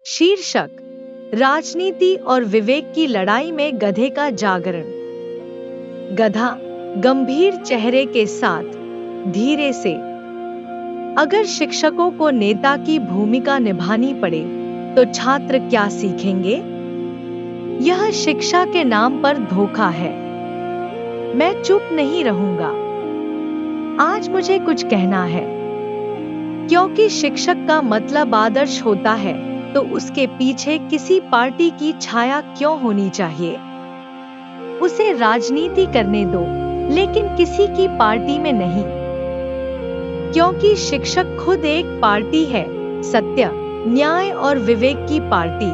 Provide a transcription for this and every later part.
शीर्षक: राजनीति और विवेक की लड़ाई में गधे का जागरण। गधा गंभीर चेहरे के साथ धीरे से: अगर शिक्षकों को नेता की भूमिका निभानी पड़े तो छात्र क्या सीखेंगे? यह शिक्षा के नाम पर धोखा है। मैं चुप नहीं रहूंगा। आज मुझे कुछ कहना है। क्योंकि शिक्षक का मतलब आदर्श होता है, तो उसके पीछे किसी पार्टी की छाया क्यों होनी चाहिए? उसे राजनीति करने दो, लेकिन किसी की पार्टी में नहीं। क्योंकि शिक्षक खुद एक पार्टी है, सत्य, न्याय और विवेक की पार्टी।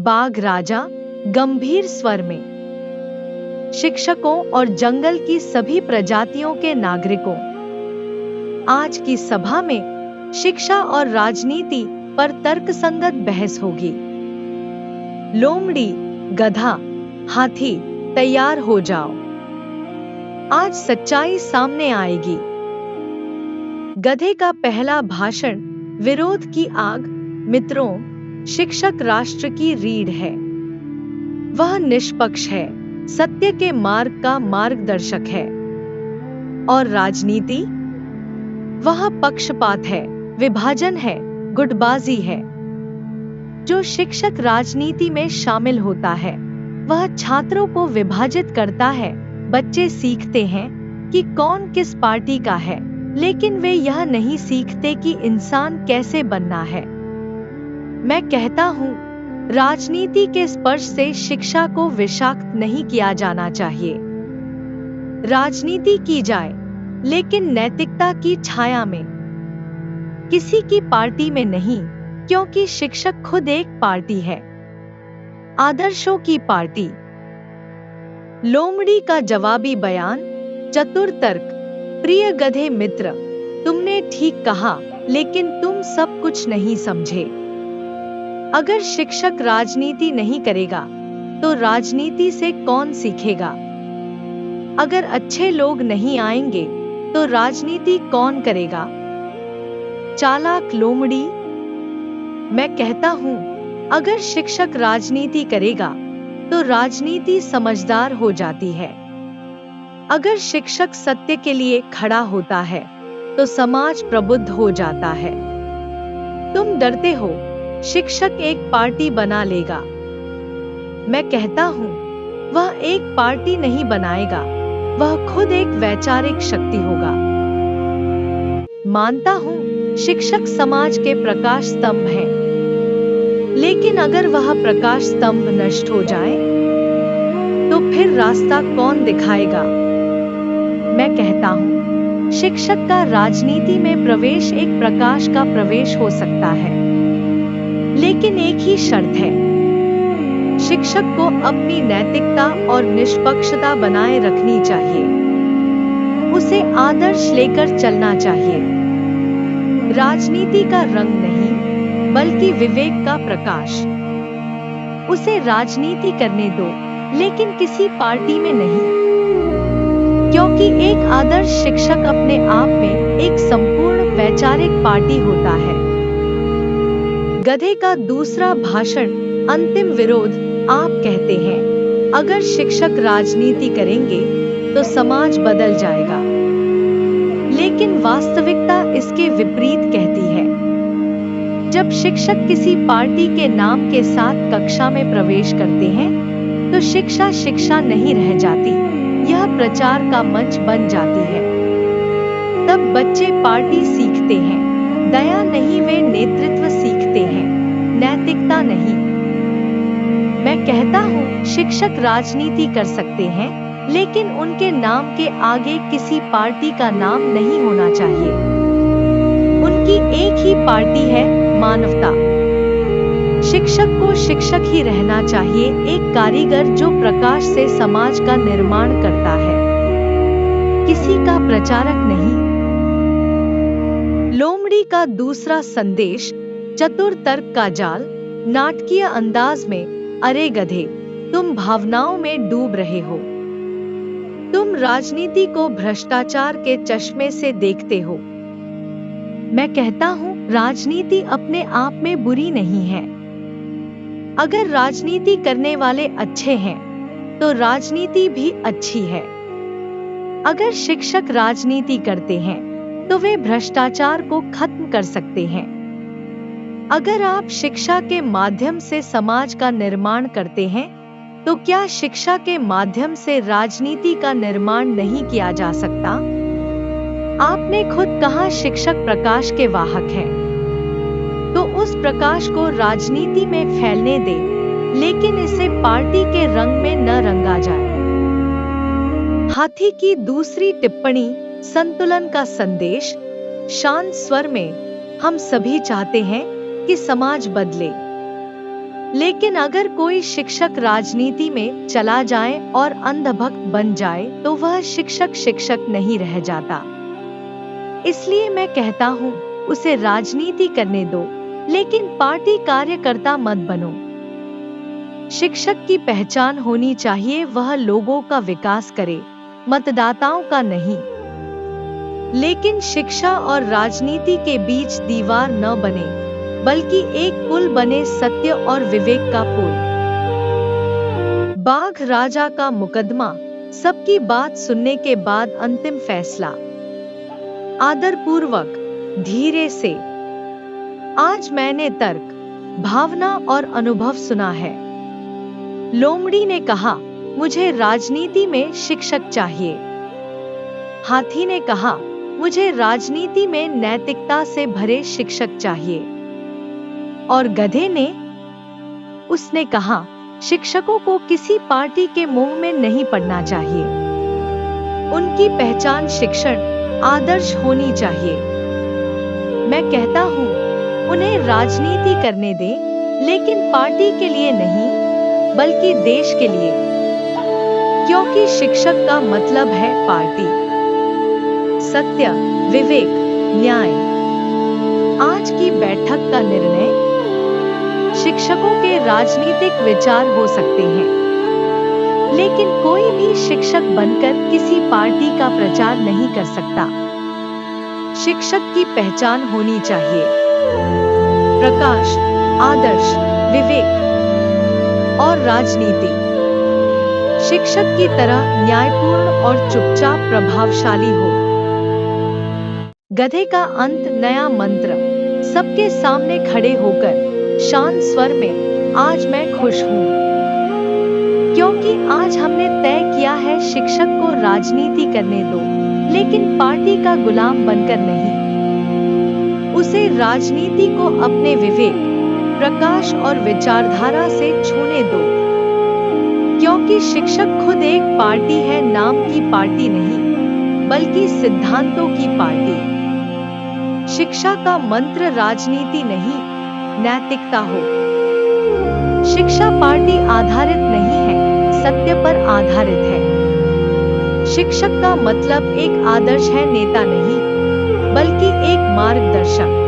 बाघ राजा गंभीर स्वर में: शिक्षकों और जंगल की सभी प्रजातियों के नागरिकों, आज की सभा में शिक्षा और राजनीति पर तर्कसंगत बहस होगी। लोमड़ी, गधा, हाथी, तैयार हो जाओ। आज सच्चाई सामने आएगी। गधे का पहला भाषण: विरोध की आग। मित्रों, शिक्षक राष्ट्र की रीढ़ है। वह निष्पक्ष है, सत्य के मार्ग का मार्गदर्शक है। और राजनीति? वह पक्षपात है, विभाजन है, गुटबाजी है। जो शिक्षक राजनीति में शामिल होता है, वह छात्रों को विभाजित करता है। बच्चे सीखते हैं कि कौन किस पार्टी का है, लेकिन वे यह नहीं सीखते कि इंसान कैसे बनना है। मैं कहता हूँ, राजनीति के स्पर्श से शिक्षा को विषाक्त नहीं किया जाना चाहिए। राजनीति की जाए, लेकिन नैतिकता की छाया में, किसी की पार्टी में नहीं, क्योंकि शिक्षक खुद एक पार्टी है, आदर्शों की पार्टी। लोमड़ी का जवाबी बयान: चतुर तर्क। प्रिय गधे मित्र, तुमने ठीक कहा, लेकिन तुम सब कुछ नहीं समझे। अगर शिक्षक राजनीति नहीं करेगा, तो राजनीति से कौन सीखेगा? अगर अच्छे लोग नहीं आएंगे, तो राजनीति कौन करेगा? चालाक लोमड़ी, मैं कहता हूँ, अगर शिक्षक राजनीति करेगा, तो राजनीति समझदार हो जाती है। अगर शिक्षक सत्य के लिए खड़ा होता है, तो समाज प्रबुद्ध हो जाता है। तुम डरते हो, शिक्षक एक पार्टी बना लेगा। मैं कहता हूँ, वह एक पार्टी नहीं बनाएगा, वह खुद एक वैचारिक शक्ति होगा। मानता हूँ, शिक्षक समाज के प्रकाश स्तंभ हैं। लेकिन अगर वह प्रकाश स्तंभ नष्ट हो जाए, तो फिर रास्ता कौन दिखाएगा? मैं कहता हूँ, शिक्षक का राजनीति में प्रवेश एक प्रकाश का प्रवेश हो सकता है, लेकिन एक ही शर्त है: शिक्षक को अपनी नैतिकता और निष्पक्षता बनाए रखनी चाहिए। उसे आदर्श लेकर चलना चाहिए। राजनीति का रंग नहीं, बल्कि विवेक का प्रकाश। उसे राजनीति करने दो, लेकिन किसी पार्टी में नहीं। क्योंकि एक आदर्श शिक्षक अपने आप में एक संपूर्ण वैचारिक पार्टी होता है। गधे का दूसरा भाषण: अंतिम विरोध। आप कहते हैं, अगर शिक्षक राजनीति करेंगे, तो समाज बदल जाएगा। लेकिन वास्तविकता इसके विपरीत कहती है। जब शिक्षक किसी पार्टी के नाम के साथ कक्षा में प्रवेश करते हैं, तो शिक्षा शिक्षा नहीं रह जाती, यह प्रचार का मंच बन जाती है। तब बच्चे पार्टी सीखते हैं, दया नहीं, वे नेतृत्व सीखते हैं, नैतिकता नहीं। मैं कहता हूँ, शिक्षक राजनीति कर सकते हैं, लेकिन उनके नाम के आगे किसी पार्टी का नाम नहीं होना चाहिए। उनकी एक ही पार्टी है, मानवता। शिक्षक को शिक्षक ही रहना चाहिए, एक कारीगर जो प्रकाश से समाज का निर्माण करता है, किसी का प्रचारक नहीं। लोमड़ी का दूसरा संदेश: चतुर तर्क का जाल। नाटकीय अंदाज में: अरे गधे, तुम भावनाओं में डूब रहे हो। तुम राजनीति को भ्रष्टाचार के चश्मे से देखते हो। मैं कहता हूँ, राजनीति अपने आप में बुरी नहीं है। अगर राजनीति करने वाले अच्छे हैं, तो राजनीति भी अच्छी है। अगर शिक्षक राजनीति करते हैं, तो वे भ्रष्टाचार को खत्म कर सकते हैं। अगर आप शिक्षा के माध्यम से समाज का निर्माण करते हैं, तो क्या शिक्षा के माध्यम से राजनीति का निर्माण नहीं किया जा सकता? आपने खुद कहा शिक्षक प्रकाश के वाहक हैं, तो उस प्रकाश को राजनीति में फैलने दें, लेकिन इसे पार्टी के रंग में न रंगा जाए। हाथी की दूसरी टिप्पणी, संतुलन का संदेश। शांत स्वर में, हम सभी चाहते हैं कि समाज बदले, लेकिन अगर कोई शिक्षक राजनीति में चला जाए और अंधभक्त बन जाए, तो वह शिक्षक नहीं रह जाता। इसलिए मैं कहता हूँ, उसे राजनीति करने दो, लेकिन पार्टी कार्यकर्ता मत बनो। शिक्षक की पहचान होनी चाहिए, वह लोगों का विकास करे, मतदाताओं का नहीं। लेकिन शिक्षा और राजनीति के बीच दीवार न बने, बल्कि एक पुल बने, सत्य और विवेक का पुल। बाघ राजा का मुकदमा, सबकी बात सुनने के बाद अंतिम फैसला। आदरपूर्वक, धीरे से। आज मैंने तर्क, भावना और अनुभव सुना है। लोमड़ी ने कहा, मुझे राजनीति में शिक्षक चाहिए। हाथी ने कहा, मुझे राजनीति में नैतिकता से भरे शिक्षक चाहिए। और गधे ने, उसने कहा, शिक्षकों को किसी पार्टी के मोह में नहीं पड़ना चाहिए। उनकी पहचान शिक्षण, आदर्श होनी चाहिए। मैं कहता हूँ, उन्हें राजनीति करने दें, लेकिन पार्टी के लिए नहीं, बल्कि देश के लिए, क्योंकि शिक्षक का मतलब है पार्टी। सत्य, विवेक, न्याय। आज की बैठक का निर्णय, शिक्षकों के राजनीतिक विचार हो सकते हैं, लेकिन कोई भी शिक्षक बनकर किसी पार्टी का प्रचार नहीं कर सकता। शिक्षक की पहचान होनी चाहिए, प्रकाश, आदर्श, विवेक और राजनीति। शिक्षक की तरह न्यायपूर्ण और चुपचाप प्रभावशाली हो। गधे का अंत, नया मंत्र। सबके सामने खड़े होकर शांत स्वर में, आज मैं खुश हूँ, क्योंकि आज हमने तय किया है शिक्षक को राजनीति करने दो, लेकिन पार्टी का गुलाम बनकर नहीं। उसे राजनीति को अपने विवेक, प्रकाश और विचारधारा से छूने दो, क्योंकि शिक्षक खुद एक पार्टी है, नाम की पार्टी नहीं, बल्कि सिद्धांतों की पार्टी। शिक्षा का मंत्र राजनीति नहीं, नैतिकता हो। शिक्षा पार्टी आधारित नहीं है, सत्य पर आधारित है। शिक्षक का मतलब एक आदर्श है, नेता नहीं, बल्कि एक मार्गदर्शक।